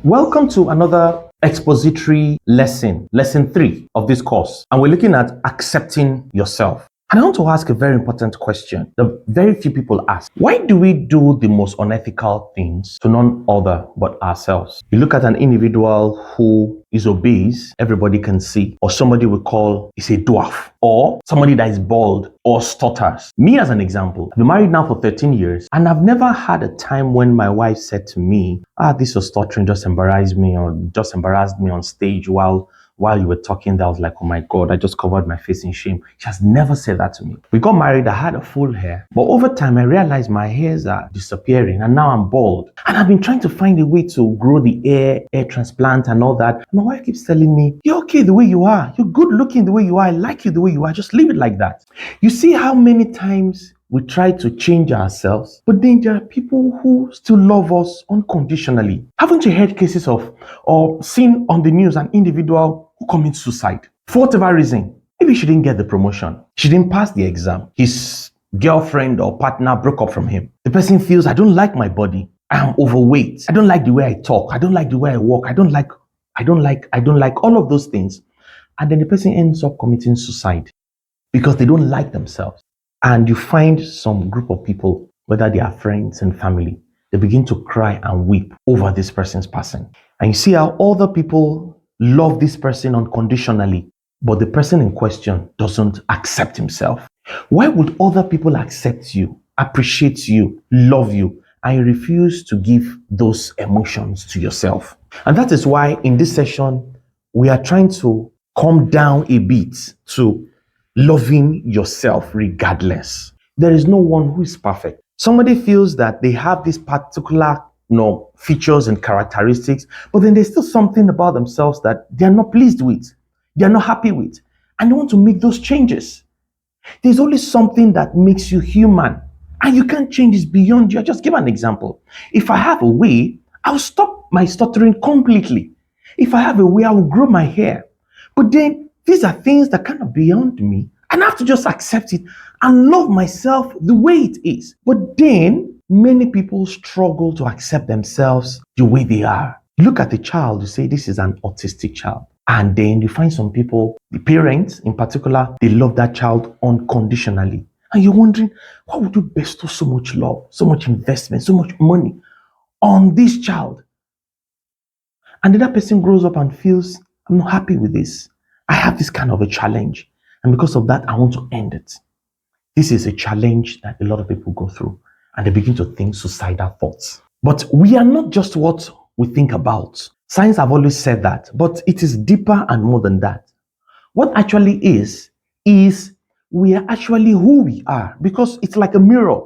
Welcome to another expository lesson 3 of this course. And we're looking at accepting yourself. And I want to ask a very important question that very few people ask. Why do we do the most unethical things to none other but ourselves? You look at an individual who is obese, everybody can see, or somebody we call is a dwarf, or somebody that is bald or stutters. Me as an example, I've been married now for 13 years and I've never had a time when my wife said to me, this was stuttering just embarrassed me or just embarrassed me on stage while you were talking. That was like, oh my God, I just covered my face in shame. She has never said that to me. We got married, I had a full hair, but over time I realized my hairs are disappearing and now I'm bald. And I've been trying to find a way to grow the hair transplant and all that. My wife keeps telling me, you're okay the way you are. You're good looking the way you are. I like you the way you are. Just leave it like that. You see how many times we try to change ourselves, but then there are people who still love us unconditionally. Haven't you heard cases of or seen on the news an individual who commits suicide for whatever reason? Maybe she didn't get the promotion. She didn't pass the exam. His girlfriend or partner broke up from him. The person feels, I don't like my body. I'm overweight. I don't like the way I talk. I don't like the way I walk. I don't like all of those things. And then the person ends up committing suicide because they don't like themselves. And you find some group of people, whether they are friends and family, they begin to cry and weep over this person's passing. And you see how other people love this person unconditionally, but the person in question doesn't accept himself. Why would other people accept you, appreciate you, love you, and you refuse to give those emotions to yourself? And that is why in this session, we are trying to calm down a bit to loving yourself regardless. There is no one who is perfect. Somebody feels that they have these particular features and characteristics, but then there's still something about themselves that they are not pleased with, they are not happy with, and they want to make those changes. There's only something that makes you human, and you can't change this beyond you. I'll just give an example. If I have a way, I'll stop my stuttering completely. If I have a way, I will grow my hair. But then these are things that kind of beyond me, and I have to just accept it and love myself the way it is. But then many people struggle to accept themselves the way they are. You look at a child, you say this is an autistic child. And then you find some people, the parents in particular, they love that child unconditionally. And you're wondering, why would you bestow so much love, so much investment, so much money on this child? And then that person grows up and feels, I'm not happy with this. I have this kind of a challenge. And because of that, I want to end it. This is a challenge that a lot of people go through. And they begin to think suicidal thoughts. But we are not just what we think about. Science have always said that. But it is deeper and more than that. What actually is we are actually who we are. Because it's like a mirror.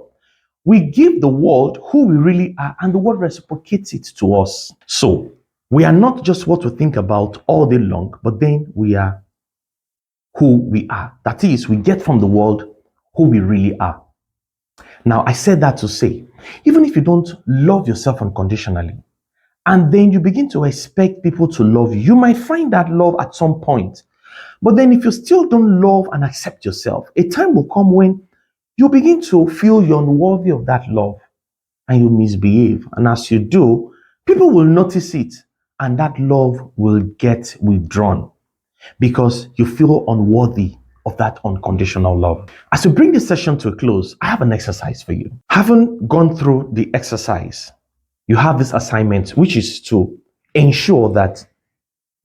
We give the world who we really are. And the world reciprocates it to us. So we are not just what we think about all day long, but then we are who we are. That is, we get from the world who we really are. Now, I said that to say, even if you don't love yourself unconditionally, and then you begin to expect people to love you, you might find that love at some point. But then if you still don't love and accept yourself, a time will come when you begin to feel you're unworthy of that love and you misbehave. And as you do, people will notice it. And that love will get withdrawn because you feel unworthy of that unconditional love. As we bring this session to a close, I have an exercise for you. Having gone through the exercise, you have this assignment, which is to ensure that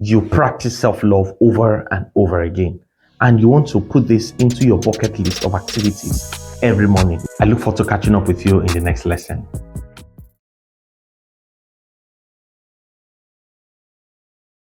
you practice self-love over and over again. And you want to put this into your bucket list of activities every morning. I look forward to catching up with you in the next lesson.